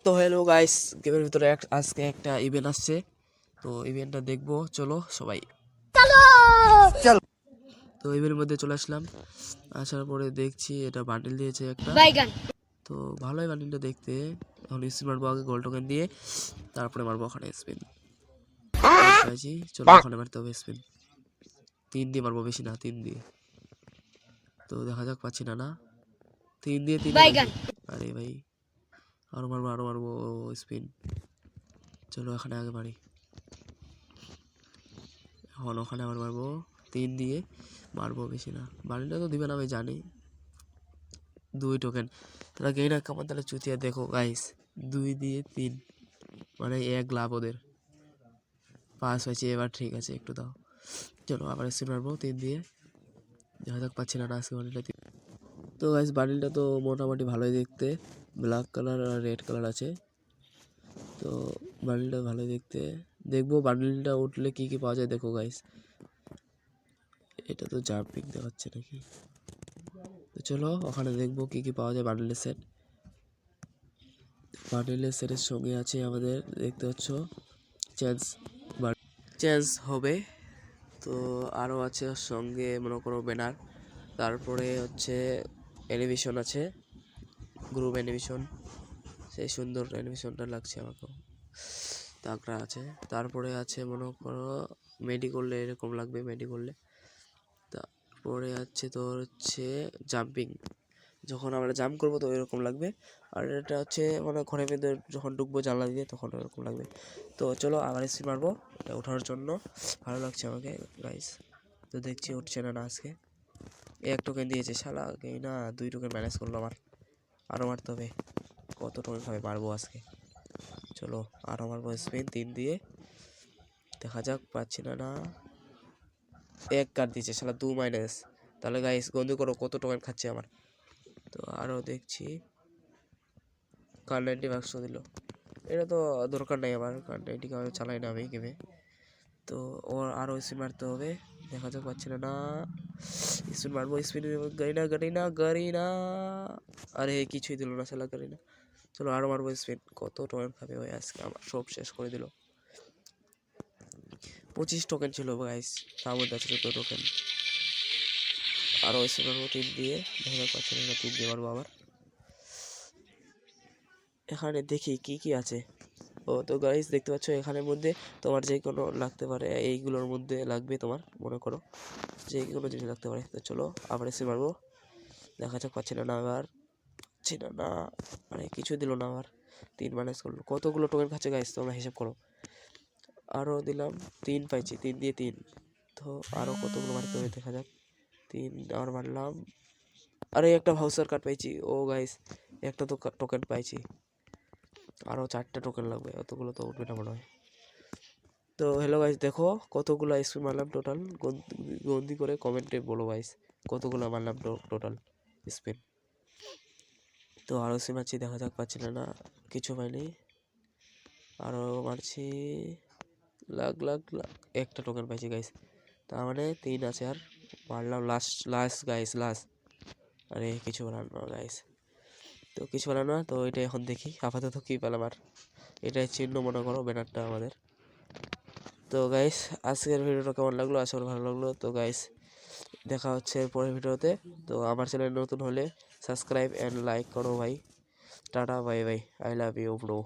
তো hello guys, গেমের ভিতরে আজকে একটা ইভেন্ট আসছে, তো ইভেন্টটা দেখবো। চলো সবাই চলো। তো ইভেন্টের মধ্যে চলে আসলাম। আসার পরে দেখছি এটা বান্ডিল দিয়েছে একটা, তো ভালোই বান্ডিলটা দেখতে। এখন স্পিন মারবো আগে গোল্ড টোকেন দিয়ে, তারপরে মারবো ওখানে স্পিন। পাইছি, চলো ওখানে মারতে হবে স্পিন। 3 দিয়ে মারবো, বেশি না, 3 দিয়ে। তো দেখা যাক, পাচ্ছি না। না 3 দিয়ে 3। আরে ভাই, আরো মারবো স্পিন। চলো এখানে আগে মারি, এখন ওখানে আবার মারবো 3 দিয়ে মারবো, বেশি না। বাড়িটা তো দিবে না আমি জানি। 2 টোকেন, তারা গেই না কেমন তাহলে চুতিয়া। দেখো গাইস, 2 দিয়ে 3 মানে 1 লাভ ওদের। 5 হয়েছে এবার, ঠিক আছে একটু দাও। চলো আবার স্পিন মারবো 3 দিয়ে, দেখা যাক পাচ্ছি না আজকে বান্ডিলটা। তো গাইস বান্ডিলটা তো মোটামুটি ভালোই দেখতে, ব্ল্যাক কালার আর রেড কালার আছে। তো বান্ডিলটা ভালোই দেখতে, দেখবো বান্ডিলটা উঠলে কি কি পাওয়া যায়। দেখো গাইস, এটা তো জাম্পিং দেখাচ্ছে নাকি। তো চলো ওখানে দেখবো কি কি পাওয়া যায় বান্ডিলের সেট। বান্ডিলের সেটের সঙ্গে আছে আমাদের, দেখতে পাচ্ছ, চেঞ্জ হবে। তো আরও আছে ওর সঙ্গে, মনে করো ব্যানার, তারপরে হচ্ছে অ্যানিমেশন আছে, গ্রুপ অ্যানিমেশন। সেই সুন্দর অ্যানিমেশনটা লাগছে আমাকেও। তাকরা আছে, তারপরে আছে মনে করো মেডি করলে এরকম লাগবে, মেডি করলে। তারপরে আছে তোর হচ্ছে জাম্পিং, যখন আমরা জাম্প করবো তো এরকম লাগবে। আর এটা হচ্ছে মানে ঘরের মধ্যে যখন ঢুকবো জানলা দিয়ে, তখন এরকম লাগবে। তো চলো আবার স্পিন মারবো এটা ওঠার জন্য। ভালো লাগছে আমাকে গাইস। তো দেখছি উঠছে না আজকে। 1 টোকেন দিয়েছে শালা, এই না 2 টোকেন ম্যানেজ করলো আমার। আরও মারতে হবে, কত টোকেন খাবে মারবো আজকে। চলো আরও মারবো স্পিন 3 দিয়ে, দেখা যাক পাচ্ছি না। 1 কার্ড দিয়েছে শালা, 2 মাইনাস। তাহলে গাইস গন্ধ করো কত টোকেন খাচ্ছে আমার। তো আরও দেখছি কার 90 বাক্স দিল, এটা তো দরকার নেই আমার, কার 90 কারণে চালাই না আমি গেমে। তো ওর আরও স্পিন মারতে হবে, দেখা যাক পাচ্ছি না। স্পিন মারবো, স্পিন গাড়ি না। আরে কিছুই দিল না শালা, গাড়ি না। চলো আরও মারবো স্পিন, কত টোকেন খাবে ওই আজকে, আমার সব শেষ করে দিল। 25 টোকেন ছিল গাইস, তার মধ্যে আছে 14 টোকেন। আরও স্পিন মারবো 3 দিয়ে, দেখা যাক পাচ্ছি না, 3 দিয়ে মারবো আবার। এখানে দেখি কি কি আছে। ও তো গাইস দেখতে পাচ্ছ, এখানের মধ্যে তোমার যে কোনো লাগতে পারে, এইগুলোর মধ্যে লাগবে তোমার, মনে করো যে কোনো জিনিস লাগতে পারে। তো চলো আবার এসে মারবো, দেখা যাক পাচ্ছি না আবার, পাচ্ছি না। মানে কিছু দিল না আবার, 3 মাইনাস করলো। কতগুলো টোকেন খাচ্ছে গাইস তোমরা হিসাব করো। আরও দিলাম 3 পাইছি, 3 দিয়ে 3। তো আরও কতগুলো মারতে হবে দেখা যাক। 3 আবার মারলাম, আরে একটা ভাউচার কার্ড পাইছি। ও গাইস একটা তো টোকেন পাইছি, আরও 4টা টোকেন লাগবে, অতগুলো তো উঠবে না মনে হয়। তো হ্যালো গাইস, দেখো কতগুলো স্পিন মারলাম টোটাল, গন্দি করে কমেন্টে বলো গাইস কতগুলো মারলাম টোটাল স্পিন। তো আরও স্পিন মারছি, দেখা যাক পাচ্ছি না কিছু পাইনি। আরও মারছি, লাখ একটা টোকেন পাইছি গাইস, তার মানে 3 আছে। আর মারলাম লাস্ট গাইস, লাস্ট। আরে কিছু পেলাম না গাইস, তো কিছু পেলাম না। তো এটা এখন দেখি আপাতত কী পেলাম। আর এটাই চিহ্ন মনে করো ব্যানারটা আমাদের। তো গাইস আজকের ভিডিওটা কেমন লাগলো, আশা করি ভালো লাগলো। তো গাইস দেখা হচ্ছে পরের ভিডিওতে। তো আমার চ্যানেল নতুন হলে সাবস্ক্রাইব অ্যান্ড লাইক করো ভাই। Tata bye bye, I love you bro.